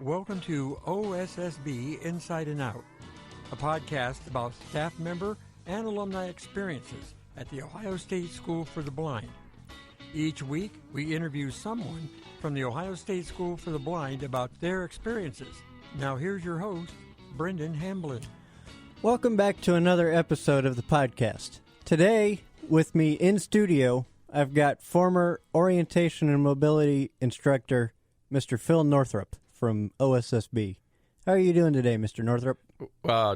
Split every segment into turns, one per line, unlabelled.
Welcome to OSSB Inside and Out, a podcast about staff member and alumni experiences at the Ohio State School for the Blind. Each week, we interview someone from the Ohio State School for the Blind about their experiences. Now here's your host, Brendon Hamblin.
Welcome back to another episode of the podcast. Today, with me in studio, I've got former orientation and mobility instructor, Mr. Phil Northrop from OSSB. How are you doing today, Mr. Northrop?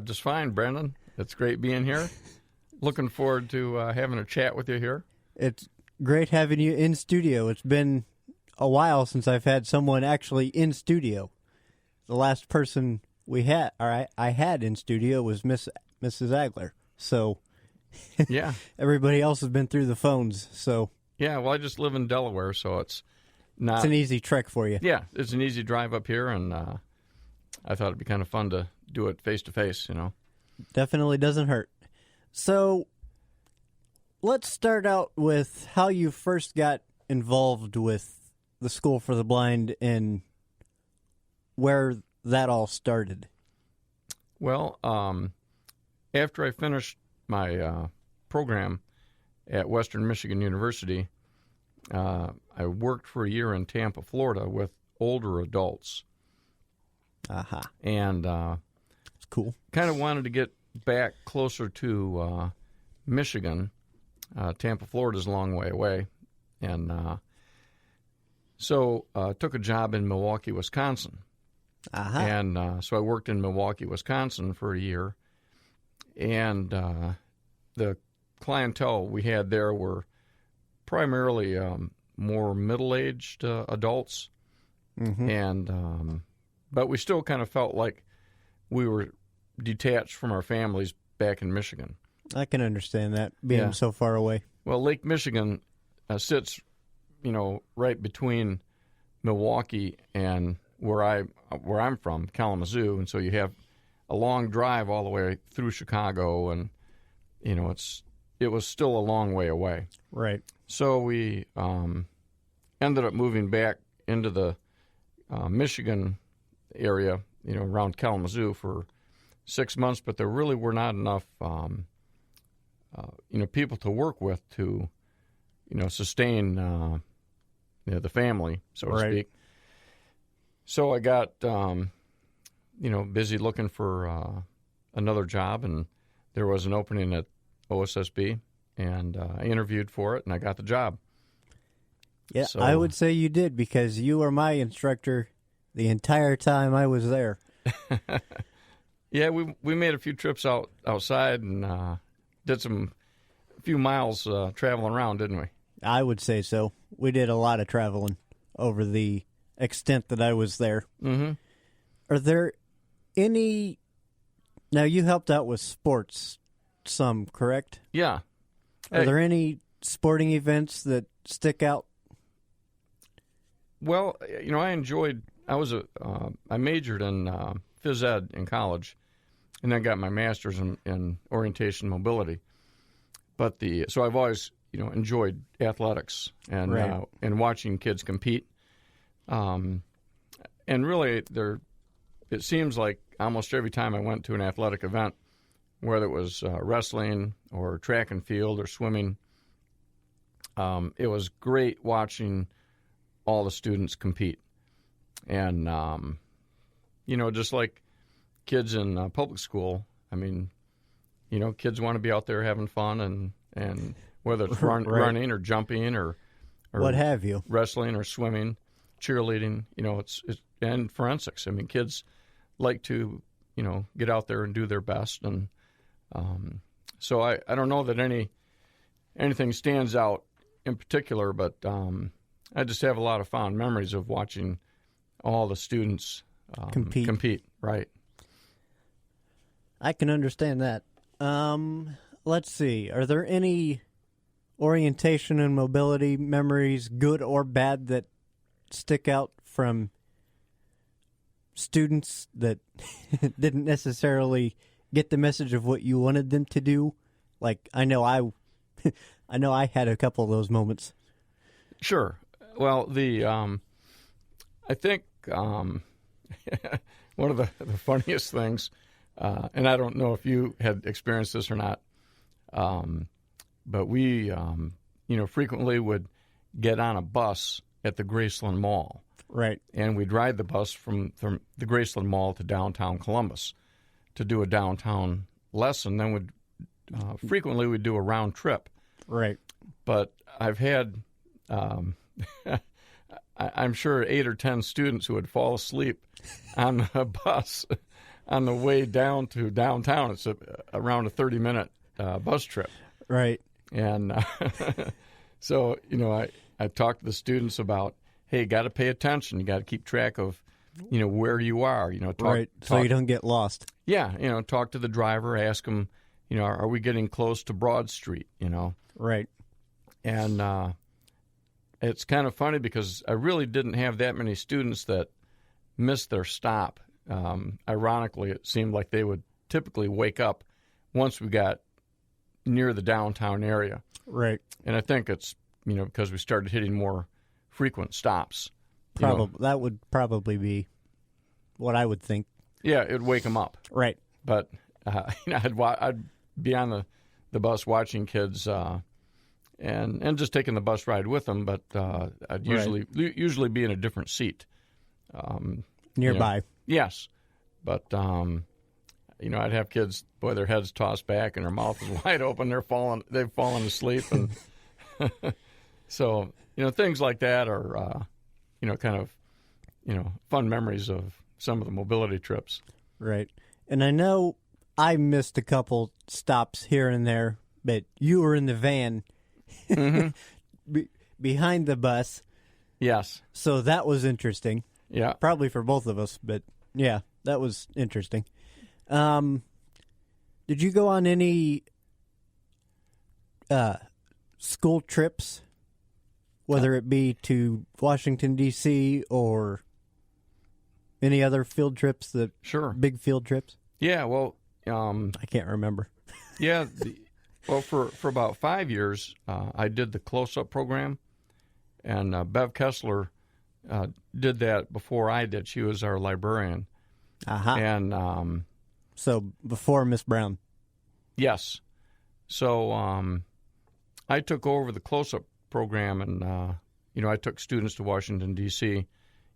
Just fine, Brendon. It's great being here. Looking forward to having a chat with you here. It's
great having you in studio. It's been a while since I've had someone actually in studio. The last person I had in studio was Mrs. Agler. So,
yeah,
everybody else has been through the phones. So,
yeah. Well, I just live in Delaware, so it's
an easy trek for you.
Yeah, it's an easy drive up here, and I thought it'd be kind of fun to do it face to face. You know,
definitely doesn't hurt. So, let's start out with how you first got involved with the School for the Blind and where that all started.
Well, after I finished my program at Western Michigan University, I worked for a year in Tampa, Florida with older adults. And
it's cool.
Kind of wanted to get back closer to Michigan. Tampa, Florida's a long way away. And so I took a job in Milwaukee, Wisconsin. And so I worked in Milwaukee, Wisconsin for a year. And the clientele we had there were primarily more middle-aged adults.
Mm-hmm.
And but we still kind of felt like we were detached from our families back in Michigan.
I can understand that, being so far away.
Well, Lake Michigan sits, right between Milwaukee and where I'm from, Kalamazoo, and so you have a long drive all the way through Chicago, and it was still a long way away.
Right.
So we ended up moving back into the Michigan area, around Kalamazoo for 6 months, but there really were not enough, people to work with to, sustain, the family, so to speak. So I got, busy looking for another job, and there was an opening at OSSB, and I interviewed for it, and I got the job.
Yeah, so, I would say you did, because you were my instructor the entire time I was there.
Yeah, we made a few trips outside and did a few miles traveling around, didn't we?
I would say so. We did a lot of traveling over the extent that I was there.
Mm-hmm.
Are there any... Now, you helped out with sports some, correct?
Yeah.
Are there any sporting events that stick out?
Well, I majored in phys ed in college, and then got my master's in orientation mobility. But so I've always, enjoyed athletics and and watching kids compete. And really, it seems like almost every time I went to an athletic event, whether it was wrestling or track and field or swimming, it was great watching all the students compete. And, just like kids in public school, kids want to be out there having fun, and whether it's running or jumping or
what have you,
wrestling or swimming, cheerleading, it's and forensics. Kids like to, get out there and do their best. And so I don't know that anything stands out in particular, but I just have a lot of fond memories of watching all the students compete. Right.
I can understand that. Let's see. Are there any orientation and mobility memories, good or bad, that stick out from students that didn't necessarily get the message of what you wanted them to do? Like, I know I had a couple of those moments.
Sure. Well, I think one of the funniest things, and I don't know if you had experienced this or not, but we, frequently would get on a bus at the Graceland Mall.
Right.
And we'd ride the bus from the Graceland Mall to downtown Columbus to do a downtown lesson. Then we'd frequently we'd do a round trip.
Right.
But I've had, I'm sure 8 or 10 students who would fall asleep on the bus on the way down to downtown. It's around a 30-minute bus trip.
Right.
And so, I talked to the students about, hey, got to pay attention. You got to keep track of, where you are.
So you don't get lost.
Yeah, talk to the driver, ask him, are we getting close to Broad Street?
Right.
And it's kind of funny because I really didn't have that many students that missed their stop. Ironically, it seemed like they would typically wake up once we got near the downtown area.
Right.
And I think it's, because we started hitting more frequent stops.
That would probably be what I would think.
Yeah, it would wake them up.
Right.
But, I'd be on the bus watching kids and just taking the bus ride with them, but I'd usually be in a different seat.
Nearby.
Yes. But, I'd have kids, their heads tossed back and their mouth is wide open. They've fallen asleep. And so, things like that are, kind of, fun memories of some of the mobility trips.
Right. And I know I missed a couple stops here and there, but you were in the van behind the bus.
Yes.
So that was interesting.
Yeah.
Probably for both of us, but yeah, that was interesting. Did you go on any school trips, whether it be to Washington, D.C. or any other field trips?
Sure.
Big field trips?
Yeah, well...
I can't remember.
Yeah, for about 5 years, I did the close-up program, and Bev Kessler did that before I did. She was our librarian.
Uh-huh.
And...
So before Miss Brown.
Yes. So I took over the close-up program, and I took students to Washington, D.C.,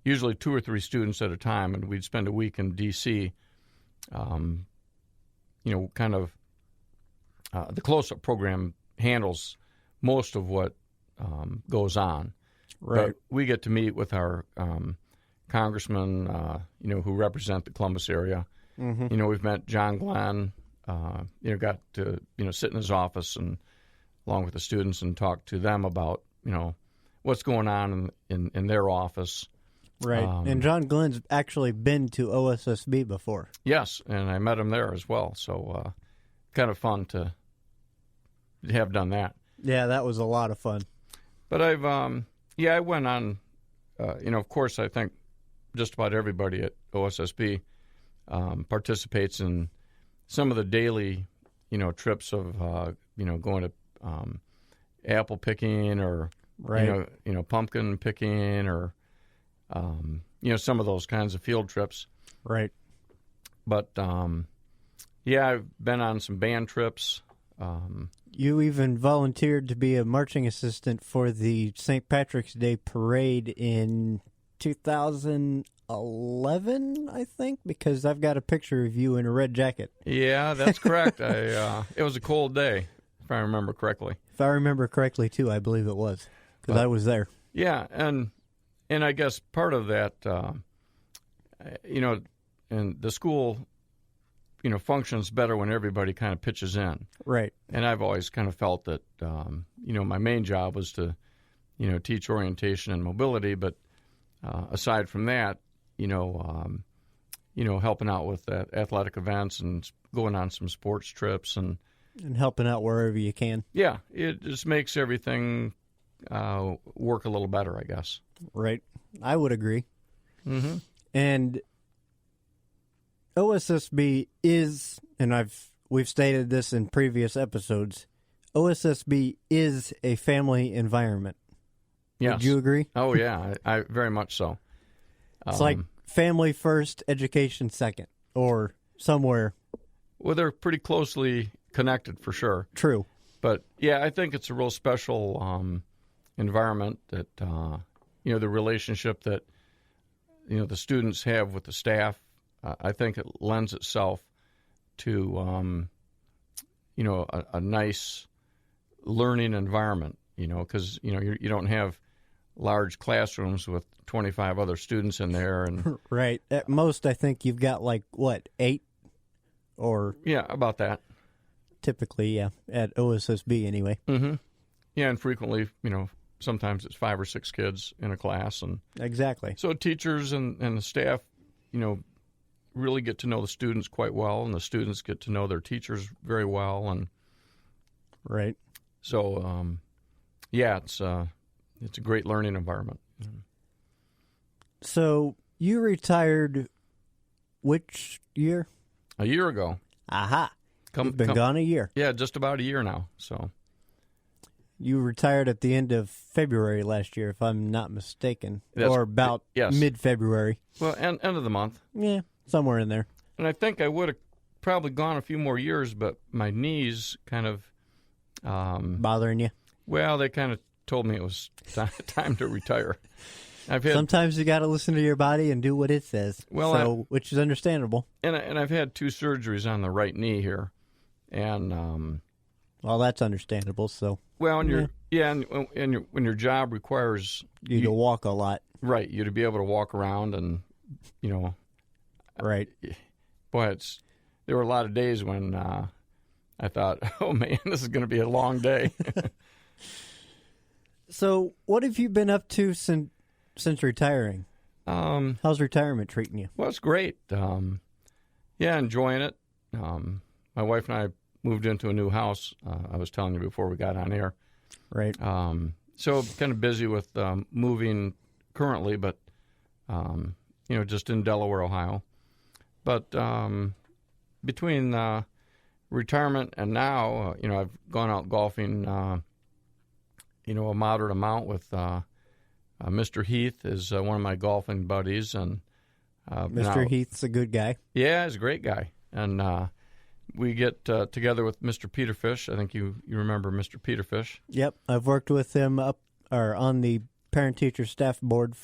usually 2 or 3 students at a time, and we'd spend a week in D.C. Kind of the close-up program handles most of what goes on.
Right.
But we get to meet with our congressmen, who represent the Columbus area. Mm-hmm. We've met John Glenn, got to, sit in his office and along with the students and talk to them about, what's going on in their office.
Right. And John Glenn's actually been to OSSB before. Yes,
and I met him there as well. So kind of fun to have done that.
Yeah, that was a lot of fun.
But I went on, of course, I think just about everybody at OSSB participates in some of the daily, trips of, going to apple picking or,
right.
Pumpkin picking or, some of those kinds of field trips.
Right.
But, I've been on some band trips.
You even volunteered to be a marching assistant for the St. Patrick's Day parade in 2011, I think, because I've got a picture of you in a red jacket.
Yeah, that's correct. It was a cold day, if I remember correctly.
If I remember correctly, too, I believe it was, because I was there.
Yeah, and I guess part of that, and the school, functions better when everybody kind of pitches in.
Right.
And I've always kind of felt that, my main job was to, teach orientation and mobility, but aside from that, helping out with athletic events and going on some sports trips and
helping out wherever you can.
Yeah, it just makes everything work a little better, I guess.
Right. I would agree.
Mm-hmm.
And OSSB is, and we've stated this in previous episodes, OSSB is a family environment.
Yes.
Would you agree?
Oh, yeah, I very much so.
It's like family first, education second, or somewhere.
Well, they're pretty closely connected for sure.
True.
But, yeah, I think it's a real special environment that, the relationship that, the students have with the staff. I think it lends itself to, a nice learning environment, because, you don't have large classrooms with 25 other students in there. And
right. At most, I think you've got 8? Or
yeah, about that.
Typically, yeah, at OSSB anyway.
Mm-hmm. Yeah, and frequently, sometimes it's 5 or 6 kids in a class, and
exactly.
So teachers and the staff, really get to know the students quite well, and the students get to know their teachers very well, and
right.
So, it's a great learning environment.
So you retired which year?
A year ago.
Aha. You've been gone a year.
Yeah, just about a year now. So
you retired at the end of February last year, if I'm not mistaken, or about mid-February.
Well, end of the month.
Yeah, somewhere in there.
And I think I would have probably gone a few more years, but my knees kind of
bothering you.
Well, they kind of told me it was time to retire.
Sometimes you got to listen to your body and do what it says. Well, which is understandable.
And I've had 2 surgeries on the right knee here, and
well, that's understandable. So
when your job requires
you to walk a lot,
right? You to be able to walk around, and
right.
Boy, there were a lot of days when I thought, oh man, this is going to be a long day.
So, what have you been up to since retiring? How's retirement treating you?
Well, it's great. Enjoying it. My wife and I moved into a new house. I was telling you before we got on air.
Right.
So kind of busy with moving currently, but just in Delaware, Ohio. But between retirement and now, I've gone out golfing. A moderate amount with. Mr. Heath is one of my golfing buddies, and
Mr. Heath's a good guy.
Yeah, he's a great guy, and we get together with Mr. Peterfish. I think you remember Mr. Peterfish.
Yep, I've worked with him on the parent-teacher staff board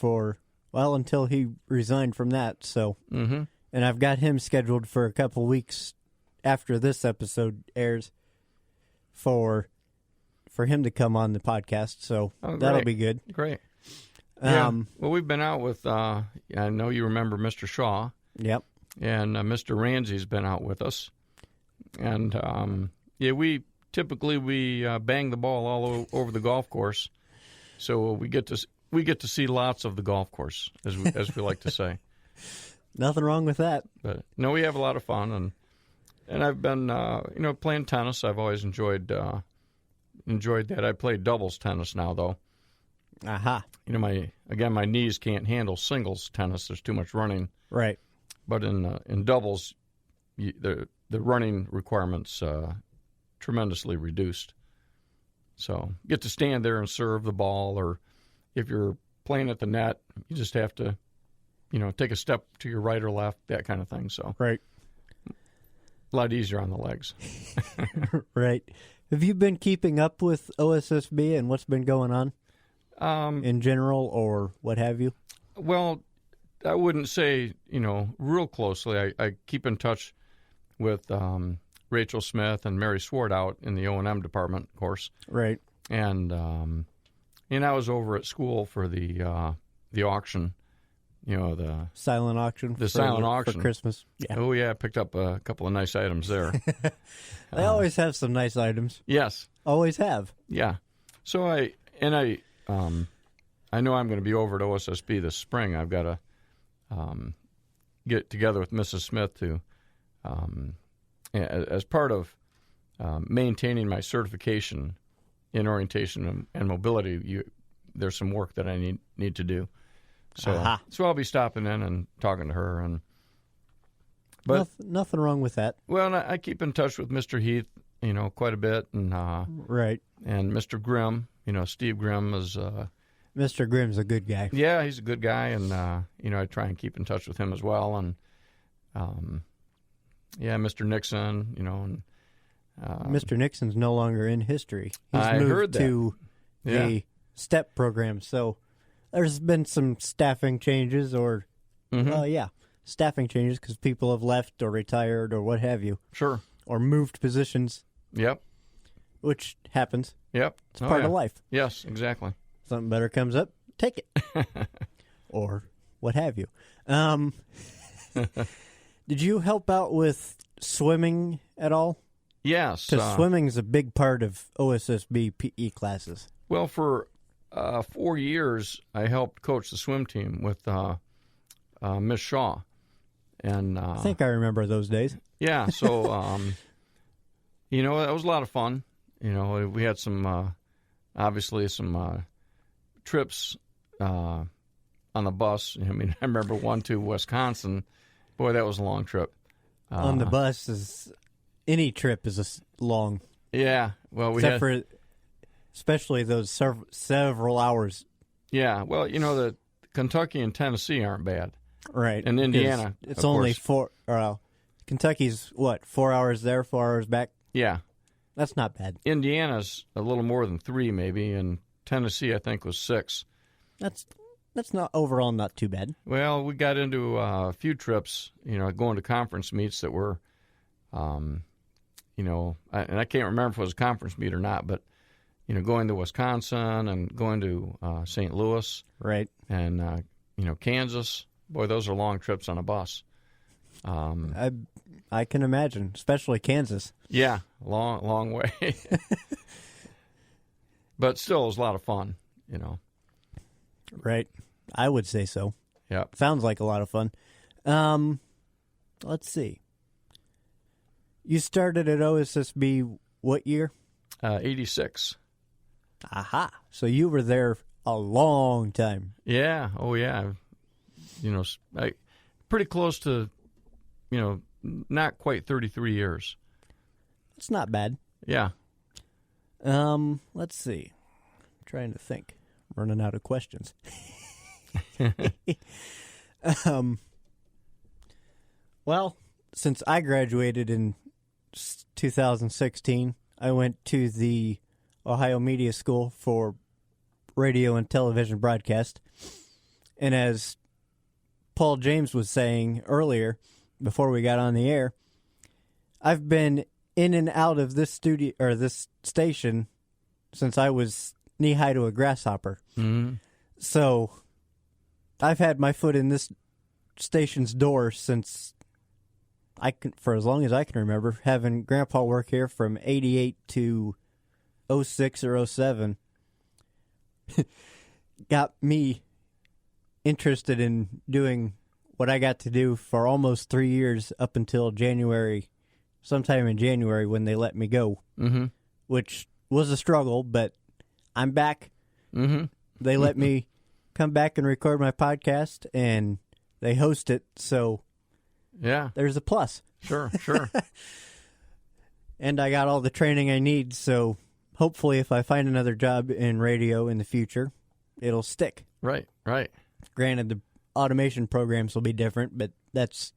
until he resigned from that. So, and I've got him scheduled for a couple weeks after this episode airs for him to come on the podcast. So that'll be good.
Great. Yeah. Well, we've been out with, I know you remember Mr. Shaw.
Yep.
And Mr. Ramsey's been out with us. And, we typically bang the ball all over the golf course. So we get to see lots of the golf course, as we like to say.
Nothing wrong with that.
But, no, we have a lot of fun. And I've been, playing tennis. I've always enjoyed that. I play doubles tennis now, though.
Aha.
My knees can't handle singles tennis. There's too much running.
Right.
But in doubles, the running requirements tremendously reduced. So you get to stand there and serve the ball, or if you're playing at the net, you just have to, take a step to your right or left, that kind of thing. So
right.
A lot easier on the legs.
Right. Have you been keeping up with OSSB and what's been going on? In general, or what have you?
Well, I wouldn't say, real closely. I keep in touch with Rachel Smith and Mary Swart out in the O&M department, of course.
Right.
And I was over at school for the auction, the
silent auction.
The silent auction
for Christmas. Yeah.
Oh yeah, I picked up a couple of nice items there.
They always have some nice items.
Yes.
Always have.
Yeah. So I know I'm going to be over at OSSB this spring. I've got to get together with Mrs. Smith to, as part of maintaining my certification in orientation and mobility. There's some work that I need to do. So I'll be stopping in and talking to her. But
nothing wrong with that.
Well, I keep in touch with Mr. Heath, quite a bit, and
right,
and Mr. Grimm. Steve Grimm is
Mr. Grimm's a good guy.
Yeah, he's a good guy, and I try and keep in touch with him as well. And Mr. Nixon, and
Mr. Nixon's no longer in history. He's
I
moved
heard that.
to the STEP program, so there's been some staffing changes, or staffing changes because people have left or retired or what have you.
Sure.
Or moved positions.
Yep.
Which happens.
Yep.
It's part of life.
Yes, exactly.
Something better comes up, take it. Or what have you. Did you help out with swimming at all?
Yes.
Because swimming is a big part of OSSB PE classes.
Well, for 4 years, I helped coach the swim team with Miss Shaw. And
I think I remember those days.
Yeah, so, that was a lot of fun. We had some, obviously, some trips on the bus. I remember one to Wisconsin. Boy, that was a long trip.
On the bus, any trip is long.
Yeah, well,
Except for especially those several hours.
Yeah, well, the Kentucky and Tennessee aren't bad.
Right.
And Indiana,
it's only 4. Kentucky's, 4 hours there, 4 hours back?
Yeah.
That's not bad.
Indiana's a little more than 3, maybe, and Tennessee, I think, was 6.
That's not overall not too bad.
Well, we got into a few trips, going to conference meets that were, and I can't remember if it was a conference meet or not, but, going to Wisconsin and going to St. Louis.
Right.
And, Kansas. Boy, those are long trips on a bus.
I can imagine, especially Kansas.
Yeah, long way. But still, it was a lot of fun,
Right. I would say so.
Yeah.
Sounds like a lot of fun. Let's see. You started at OSSB what year?
86.
Aha. So you were there a long time.
Yeah. Oh, yeah. Pretty close to, not quite 33 years.
It's not bad.
Yeah.
Let's see. I'm trying to think. I'm running out of questions. Well, since I graduated in 2016, I went to the Ohio Media School for radio and television broadcast. And as Paul James was saying earlier, before we got on the air, I've been in and out of this studio or this station since I was knee-high to a grasshopper.
Mm-hmm.
So I've had my foot in this station's door since for as long as I can remember, having Grandpa work here from 88 to 06 or 07. Got me interested in doing what I got to do for almost 3 years up until sometime in January when they let me go, which was a struggle, but I'm back.
Mm-hmm.
They let me come back and record my podcast, and they host it, so
yeah,
there's a plus.
Sure.
And I got all the training I need, so hopefully if I find another job in radio in the future, it'll stick.
Right.
Granted, the automation programs will be different, but that's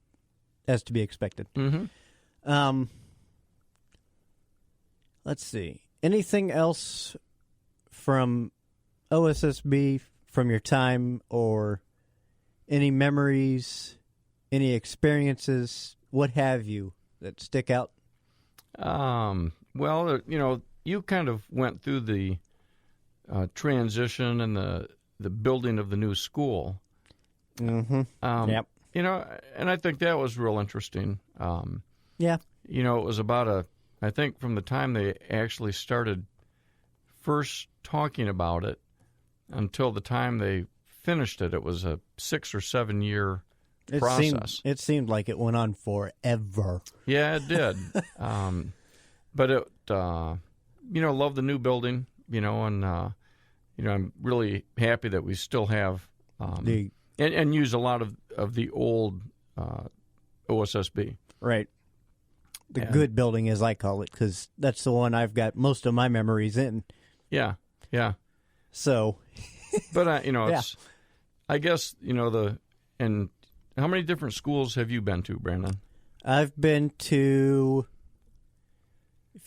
to be expected.
Mm-hmm.
Let's see. Anything else from OSSB from your time, or any memories, any experiences, what have you, that stick out?
Well, you kind of went through the transition and the building of the new school.
Mm-hmm. Yep.
And I think that was real interesting.
Yeah.
It was about I think from the time they actually started first talking about it until the time they finished it, it was a 6 or 7 year process.
It seemed like it went on forever.
Yeah, it did. But it, love the new building, and I'm really happy that we still have and use a lot of the old OSSB.
Right. The good building, as I call it, because that's the one I've got most of my memories in.
Yeah.
So
But
Yeah.
it's. I guess and how many different schools have you been to, Brandon?
I've been to,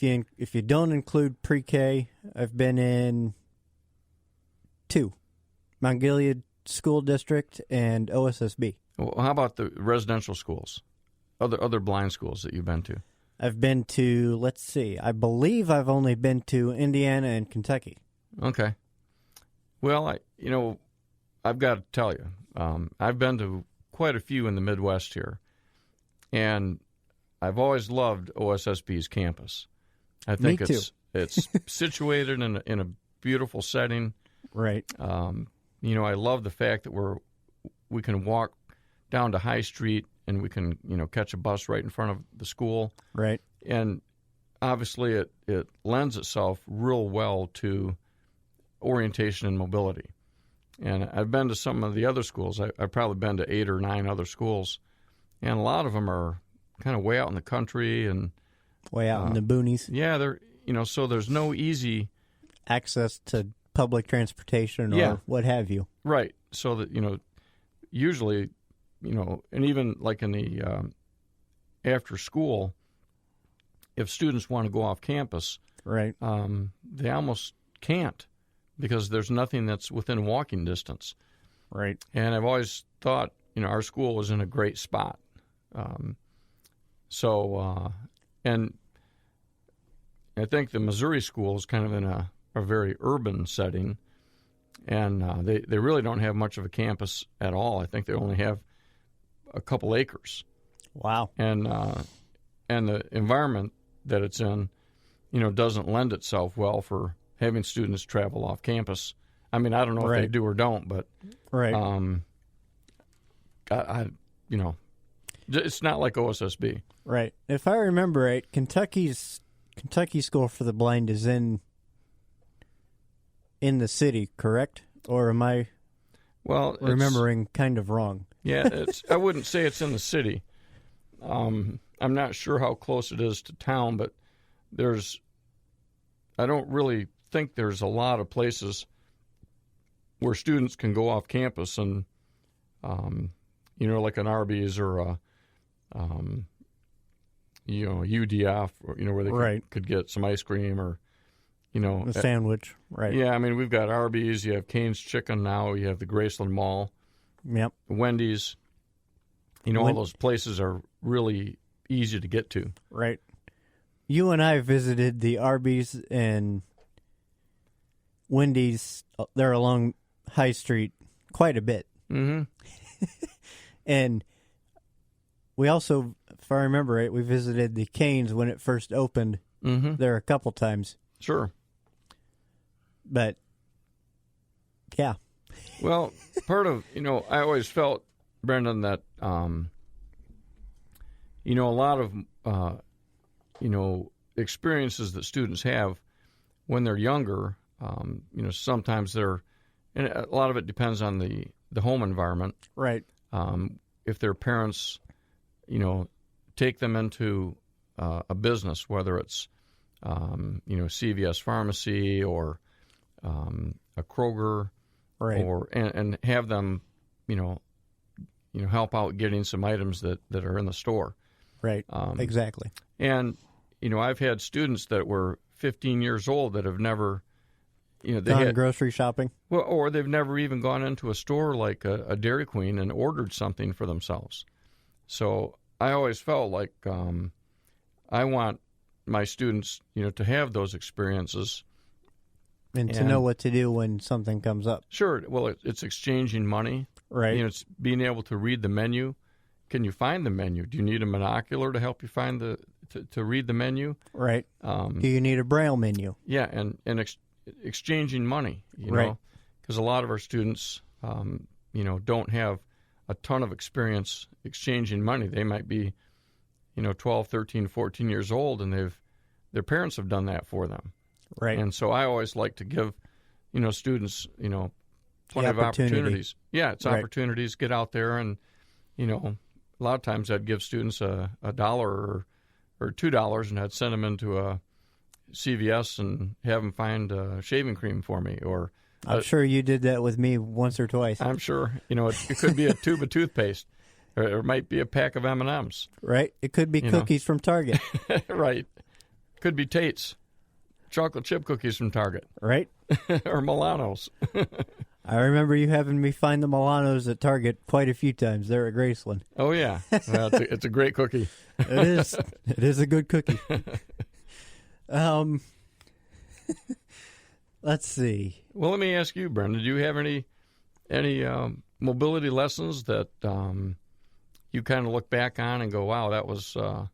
if you don't include pre-K, I've been in 2, Mount Gilead School District and OSSB.
Well, how about the residential schools, other blind schools that you've been to?
I've been to, let's see, I believe I've only been to Indiana and Kentucky.
Okay. Well, I've got to tell you, I've been to quite a few in the Midwest here, and I've always loved OSSB's campus. I think it's situated in a beautiful setting.
Right.
I love the fact that we can walk down to High Street and we can catch a bus right in front of the school.
Right.
And obviously it lends itself real well to orientation and mobility. And I've been to some of the other schools. I've probably been to 8 or 9 other schools, and a lot of them are kind of way out in the country and
way out in the boonies.
Yeah, they're so there's no easy
access to public transportation or what have you.
Right. So that usually and even like in the after school, if students want to go off campus,
right,
they almost can't because there's nothing that's within walking distance.
Right.
And I've always thought our school was in a great spot. And I think the Missouri school is kind of in a very urban setting, and they really don't have much of a campus at all. I think they only have a couple acres.
Wow.
And the environment that it's in, doesn't lend itself well for having students travel off campus. I mean, I don't know if they do or don't, but
right.
It's not like OSSB.
Right. If I remember right, Kentucky School for the Blind is in the city, correct? Or am I remembering kind of wrong?
Yeah, I wouldn't say it's in the city. I'm not sure how close it is to town, but I don't really think there's a lot of places where students can go off campus and, like an Arby's or a, UDF, or, where they could get some ice cream or,
a sandwich. Right.
Yeah, I mean, we've got Arby's, you have Cane's Chicken now, you have the Graceland Mall.
Yep.
Wendy's. All those places are really easy to get to.
Right. You and I visited the Arby's and Wendy's there along High Street quite a bit.
Mm-hmm.
And we also, if I remember right, we visited the Cane's when it first opened there a couple times.
Sure.
But, yeah.
Well, part of, I always felt, Brendon, that, a lot of, experiences that students have when they're younger, sometimes and a lot of it depends on the home environment.
Right.
If their parents, take them into a business, whether it's, CVS Pharmacy or a Kroger,
right,
and have them, help out getting some items that are in the store.
Right. Exactly.
And I've had students that were 15 years old that have never,
gone grocery shopping.
Well, or they've never even gone into a store like a Dairy Queen and ordered something for themselves. So I always felt like I want my students, to have those experiences.
And to know what to do when something comes up.
Sure. Well, it's exchanging money.
Right.
It's being able to read the menu. Can you find the menu? Do you need a monocular to help you find to read the menu?
Right. Do you need a Braille menu?
Yeah, and exchanging money,
right,
because a lot of our students, don't have a ton of experience exchanging money. They might be, 12, 13, 14 years old, and their parents have done that for them.
Right.
And so I always like to give, students, plenty of opportunities. Yeah, it's opportunities. Get out there and, a lot of times I'd give students a $1 or $2, and I'd send them into a CVS and have them find shaving cream for me, or
I'm sure you did that with me once or twice.
I'm sure. It could be a tube of toothpaste, or it might be a pack of M&Ms.
Right. It could be cookies from Target.
Right. Could be Tate's. Chocolate chip cookies from Target.
Right.
Or Milanos.
I remember you having me find the Milanos at Target quite a few times there at Graceland.
Oh, yeah. Well, it's a great cookie.
It is. It is a good cookie. Let's see.
Well, let me ask you, Brendon, do you have any mobility lessons that you kind of look back on and go, wow, that was,
a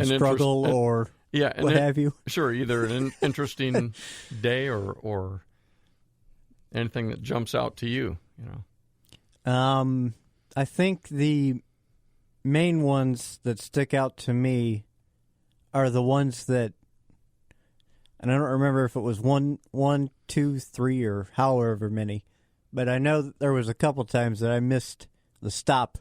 struggle or what have you?
Sure, either an interesting day or anything that jumps out to you,
I think the main ones that stick out to me are the ones that, and I don't remember if it was one, 2, 3, or however many, but I know that there was a couple times that I missed the stop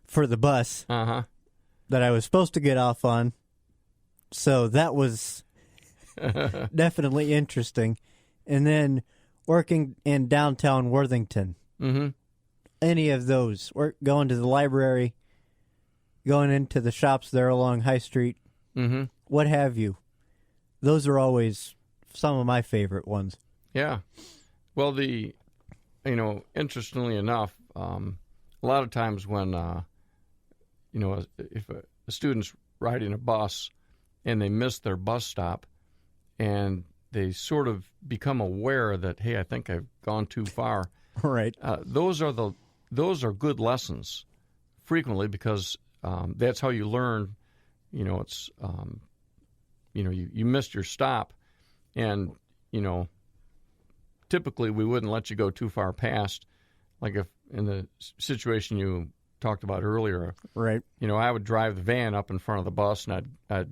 for the bus that I was supposed to get off on. So that was definitely interesting. And then working in downtown Worthington. Mm-hmm. Any of those. Going to the library, going into the shops there along High Street, what have you. Those are always some of my favorite ones.
Yeah. Well, interestingly enough, a lot of times when, if a student's riding a bus and they miss their bus stop and they sort of become aware that, hey, I think I've gone too far.
Right.
Those are good lessons frequently because that's how you learn. It's you missed your stop, and typically we wouldn't let you go too far past. Like if in the situation you talked about earlier,
right?
I would drive the van up in front of the bus, and I'd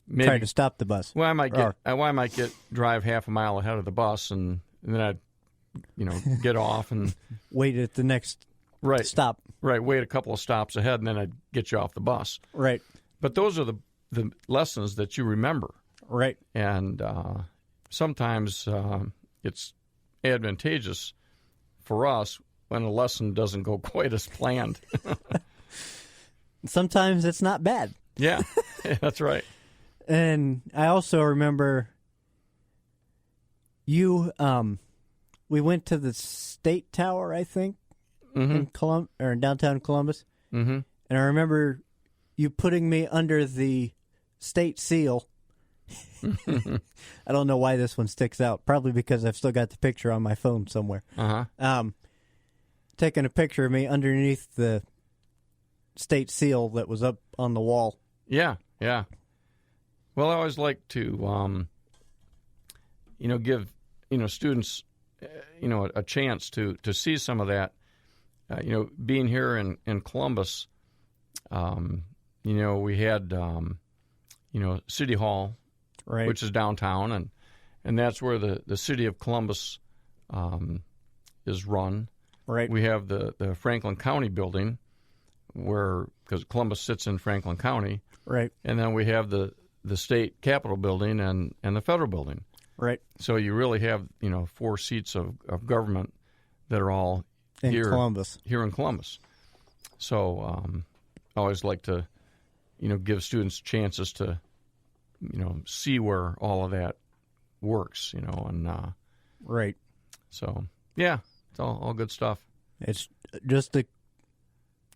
maybe
try to stop the bus.
Well, I might drive half a mile ahead of the bus, and then I'd get off and
wait at the next stop.
Right, wait a couple of stops ahead, and then I'd get you off the bus.
Right.
But those are the lessons that you remember.
Right.
And sometimes it's advantageous for us when a lesson doesn't go quite as planned.
Sometimes it's not bad.
Yeah, that's right.
And I also remember we went to the State Tower, I think, in downtown Columbus. Mm-hmm. And I remember you putting me under the state seal. I don't know why this one sticks out. Probably because I've still got the picture on my phone somewhere. Taking a picture of me underneath the state seal that was up on the wall.
Yeah, yeah. Well, I always like to, give, students, a chance to see some of that. Being here in Columbus, we had, City Hall,
right,
which is downtown, and that's where the city of Columbus is run.
Right.
We have the Franklin County building, because Columbus sits in Franklin County.
Right.
And then we have the state capitol building and the federal building.
Right.
So you really have, 4 seats of government that are all here in Columbus. So I always like to, give students chances to, see where all of that works, and
right.
So yeah, it's all good stuff.
It's just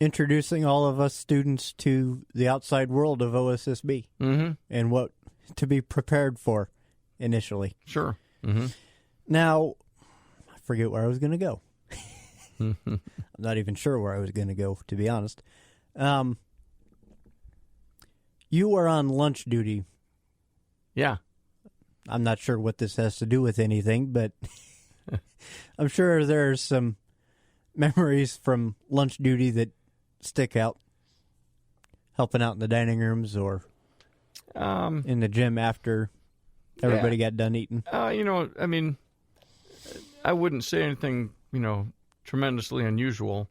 introducing all of us students to the outside world of OSSB and what to be prepared for initially.
Sure. Mm-hmm.
Now, I forget where I was going to go. I'm not even sure where I was going to go, to be honest. You were on lunch duty.
Yeah.
I'm not sure what this has to do with anything, but I'm sure there's some memories from lunch duty that stick out. Helping out in the dining rooms or in the gym after everybody got done eating.
I mean, I wouldn't say anything, tremendously unusual.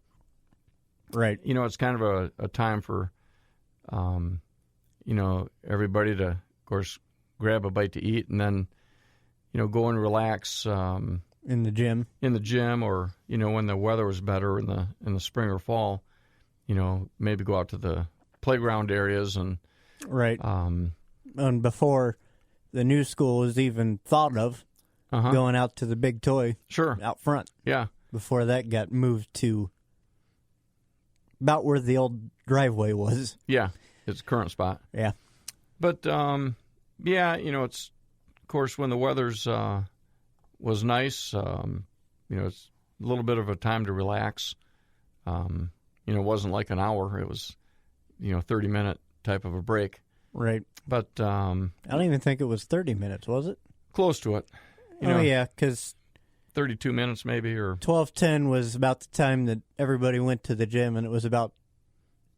Right.
It's kind of a time for, everybody to, of course, grab a bite to eat and then, go and relax
in the gym.
Or when the weather was better in the spring or fall, maybe go out to the playground areas and
right. And before the new school was even thought of, going out to the big toy out front.
Yeah.
Before that got moved to about where the old driveway was.
Yeah, its current spot.
Yeah.
But, it's, of course, when the weather's was nice, it's a little bit of a time to relax. It wasn't like an hour. It was, 30-minute type of a break.
Right.
But
I don't even think it was 30 minutes, was it?
Close to it.
Yeah, because
32 minutes maybe, or
12:10 was about the time that everybody went to the gym, and it was about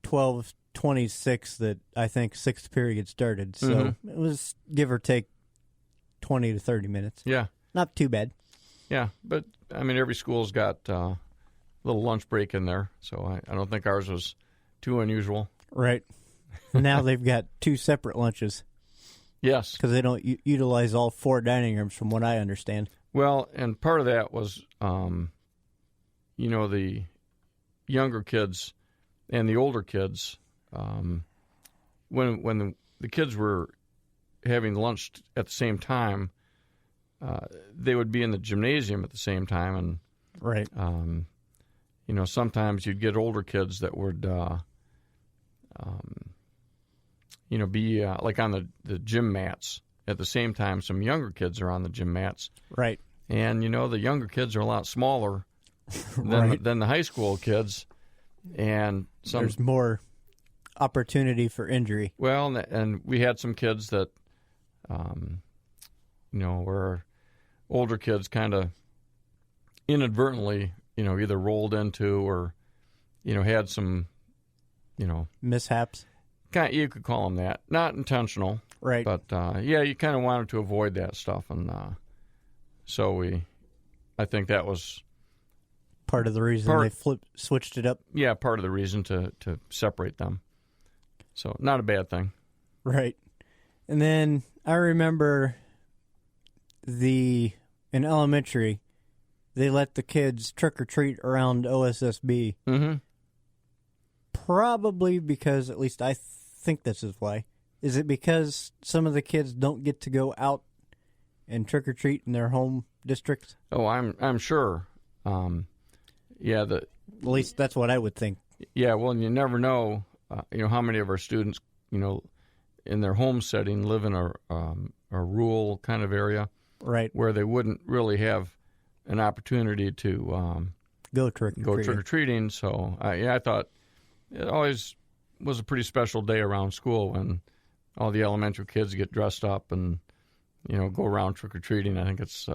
12:26 that I think sixth period started. So it was give or take 20 to 30 minutes.
Yeah.
Not too bad.
Yeah, but, every school's got a little lunch break in there, so I don't think ours was too unusual.
Right. Now they've got two separate lunches.
Yes.
Because they don't utilize all four dining rooms, from what I understand.
Well, and part of that was, the younger kids and the older kids, when the kids were having lunch at the same time, they would be in the gymnasium at the same time, and
right.
Sometimes you'd get older kids that would, be like on the gym mats at the same time. Some younger kids are on the gym mats,
right?
And the younger kids are a lot smaller than the high school kids, and
there's more opportunity for injury.
Well, and we had some kids that, were older kids kind of inadvertently, either rolled into or, had some,
mishaps.
You could call them that. Not intentional.
Right.
But, you kind of wanted to avoid that stuff. And so I think that was
part of the reason they switched it up.
Yeah, part of the reason to separate them. So not a bad thing.
Right. And then I remember in elementary, they let the kids trick-or-treat around OSSB.
Mm-hmm.
Probably because, at least I think this is why. Is it because some of the kids don't get to go out and trick-or-treat in their home districts?
Oh, I'm sure. At
least that's what I would think.
Yeah, well, and you never know, how many of our students, in their home setting live in a rural kind of area.
Right.
Where they wouldn't really have an opportunity to
go trick-or-treating.
So, I thought it always was a pretty special day around school when all the elementary kids get dressed up and, go around trick-or-treating. I think it's,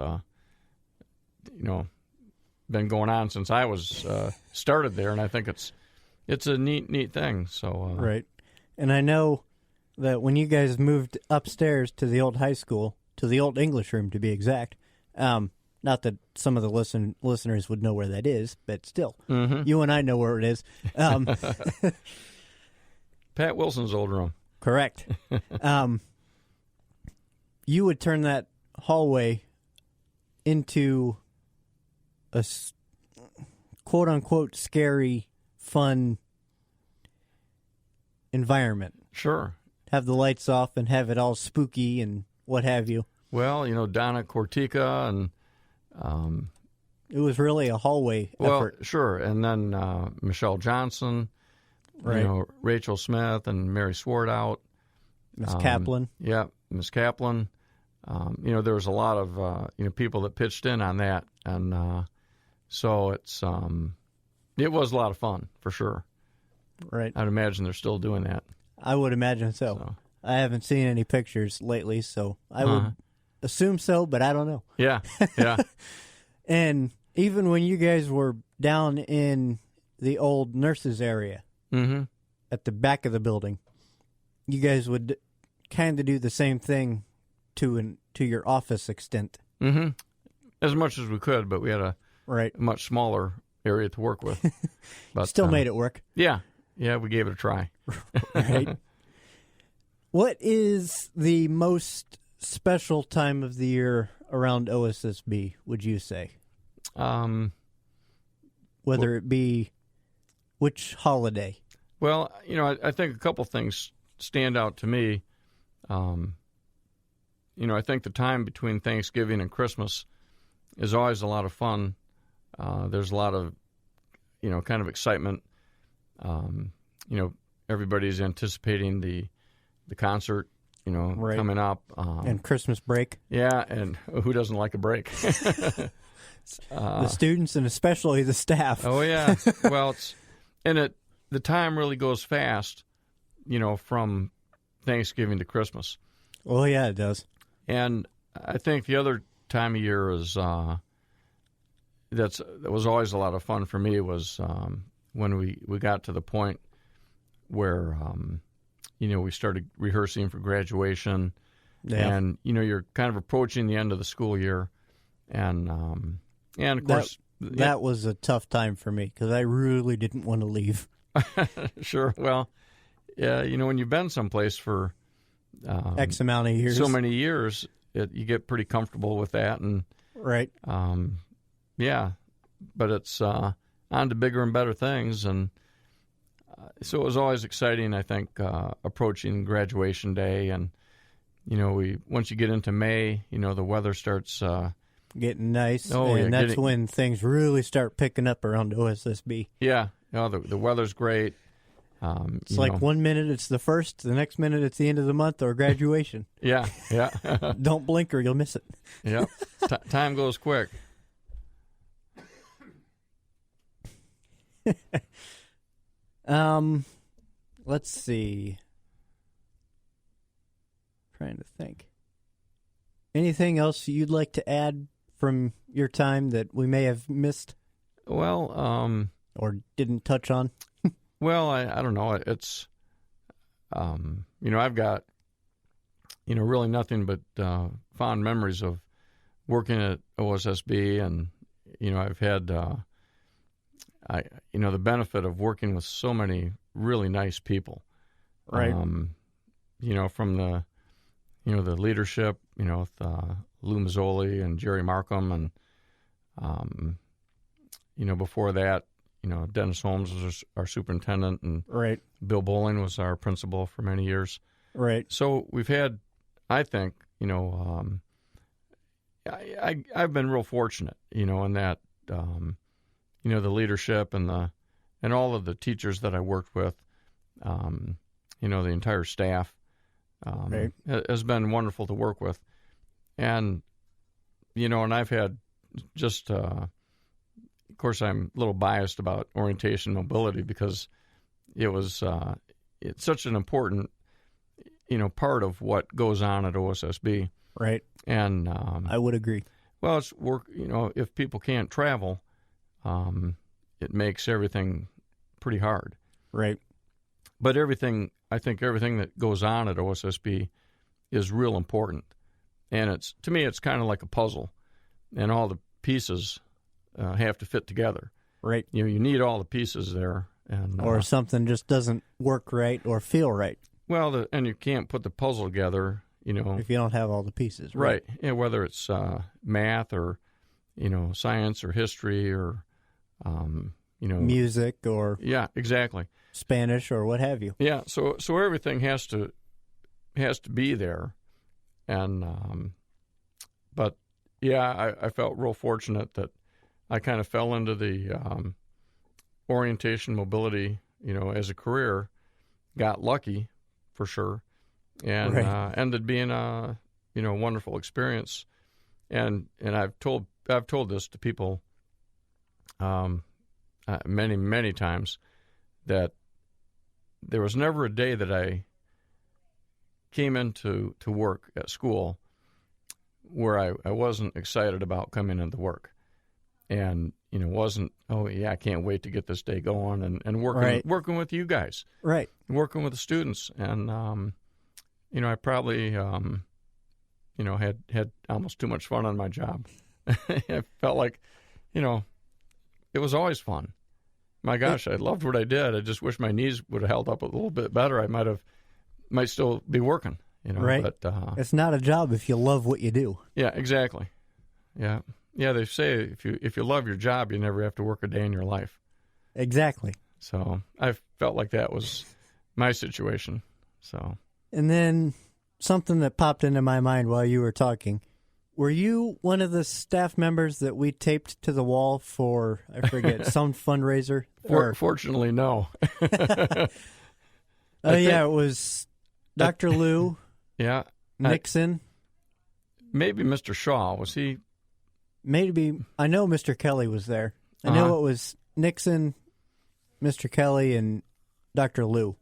been going on since I was started there, and I think it's a neat thing. So
right. And I know that when you guys moved upstairs to the old high school, to the old English room to be exact, not that some of the listeners would know where that is, but still, you and I know where it is.
Pat Wilson's old room.
Correct. You would turn that hallway into a quote-unquote scary, fun environment.
Sure.
Have the lights off and have it all spooky and what have you.
Well, Donna Cortica and...
it was really a hallway effort.
Well, sure. And then Michelle Johnson,
right.
Rachel Smith and Mary Swartout.
Miss Kaplan.
Yeah, Miss Kaplan. There was a lot of, people that pitched in on that. And so it was a lot of fun, for sure.
Right.
I'd imagine they're still doing that.
I would imagine so. I haven't seen any pictures lately, so I would assume so, but I don't know.
Yeah, yeah.
And even when you guys were down in the old nurses area at the back of the building, you guys would kind of do the same thing to your office extent.
Mm-hmm. As much as we could, but we had a much smaller area to work with. But
still made it work.
Yeah. Yeah, we gave it a try.
Right. What is the most special time of the year around OSSB, would you say? Whether it be which holiday?
Well, I think a couple things stand out to me. I think the time between Thanksgiving and Christmas is always a lot of fun. There's a lot of, kind of excitement. Everybody's anticipating the concert,
right.
coming up.
And Christmas break.
Yeah, and who doesn't like a break?
The students and especially the staff.
Oh, yeah. Well, the time really goes fast, from Thanksgiving to Christmas.
Oh, yeah, it does.
And I think the other time of year is that was always a lot of fun for me was when we got to the point where we started rehearsing for graduation, and you're kind of approaching the end of the school year, and of course
that was a tough time for me because I really didn't want to leave.
Sure. Well, yeah, when you've been someplace for
X amount of years,
so many years, you get pretty comfortable with that, and
right.
Yeah, but it's on to bigger and better things, and so it was always exciting. I think approaching graduation day, and once you get into May, the weather starts
getting nice,
oh,
and
yeah,
that's when things really start picking up around OSSB.
Yeah, the weather's great.
It's like 1 minute it's the first, the next minute it's the end of the month or graduation.
Yeah.
Don't blink or you'll miss it.
Yeah, time goes quick.
Let's see. Trying to think. Anything else you'd like to add from your time that we may have missed?
Well,
or didn't touch on?
Well, I don't know. It's, I've got, really nothing but fond memories of working at OSSB, and, I've had, the benefit of working with so many really nice people.
Right.
From the, the leadership, with Lou Mazzoli and Jerry Markham, and, before that, Dennis Holmes was our superintendent, and
right.
Bill Bowling was our principal for many years.
Right.
So we've had, I think, I've been real fortunate, in that, the leadership and all of the teachers that I worked with, the entire staff,
right.
has been wonderful to work with. And, and I've had just, of course, I'm a little biased about orientation mobility because it's such an important, part of what goes on at OSSB.
Right.
And
I would agree.
Well, it's work, if people can't travel, it makes everything pretty hard.
Right.
But I think everything that goes on at OSSB is real important. And to me, it's kind of like a puzzle, and all the pieces have to fit together.
Right.
You need all the pieces there.
Or something just doesn't work right or feel right.
Well, and you can't put the puzzle together,
if you don't have all the pieces.
Right. Yeah, whether it's math or, science or history or,
music or...
Yeah, exactly.
Spanish or what have you.
Yeah, so everything has to be there. And, but, yeah, I felt real fortunate that I kind of fell into the orientation mobility, as a career, got lucky for sure, and
right.
Ended being a, wonderful experience. And I've told this to people many, many times, that there was never a day that I came into work at school where I wasn't excited about coming into work, and wasn't, oh yeah, I can't wait to get this day going, and working
right.
working with you guys,
right,
working with the students, and I probably had almost too much fun on my job. I felt like it was always fun. My gosh, I loved what I did. I just wish my knees would have held up a little bit better. I might still be working,
Right.
But
it's not a job if you love what you do.
Yeah, exactly. Yeah. Yeah, they say if you love your job, you never have to work a day in your life.
Exactly.
So I felt like that was my situation. So.
And then something that popped into my mind while you were talking. Were you one of the staff members that we taped to the wall for, I forget, some fundraiser?
Fortunately, no.
Oh, yeah, it was Dr. Lou.
Yeah.
Nixon.
Maybe Mr. Shaw. Was he?
Maybe. I know Mr. Kelly was there. I know it was Nixon, Mr. Kelly, and Dr. Lou.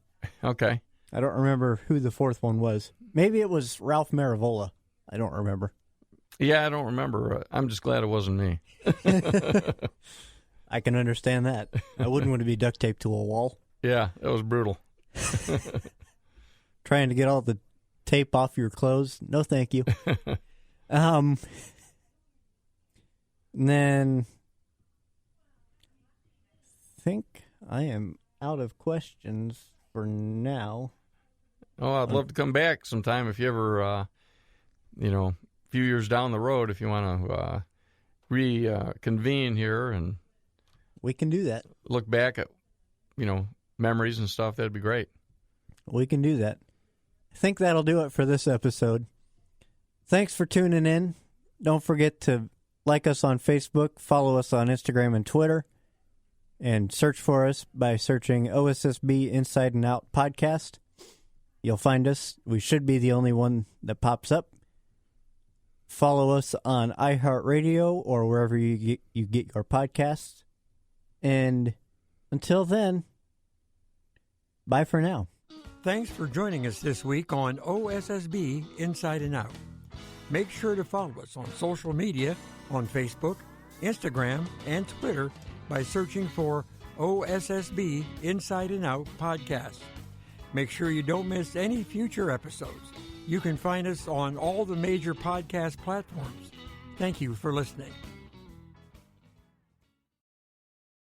Okay.
I don't remember who the fourth one was. Maybe it was Ralph Marivola. I don't remember.
Yeah, I don't remember. I'm just glad it wasn't me.
I can understand that. I wouldn't want to be duct taped to a wall.
Yeah, that was brutal.
Trying to get all the tape off your clothes. No, thank you. And then I think I am out of questions for now.
Oh, I'd love to come back sometime if you ever, a few years down the road, if you want to reconvene here and
we can do that.
Look back at, memories and stuff. That'd be great.
We can do that. I think that'll do it for this episode. Thanks for tuning in. Don't forget to like us on Facebook, follow us on Instagram and Twitter, and search for us by searching OSSB Inside and Out Podcast. You'll find us. We should be the only one that pops up. Follow us on iHeartRadio or wherever you get your podcasts. And until then, bye for now.
Thanks for joining us this week on OSSB Inside and Out. Make sure to follow us on social media on Facebook, Instagram, and Twitter by searching for OSSB Inside and Out Podcast. Make sure you don't miss any future episodes. You can find us on all the major podcast platforms. Thank you for listening.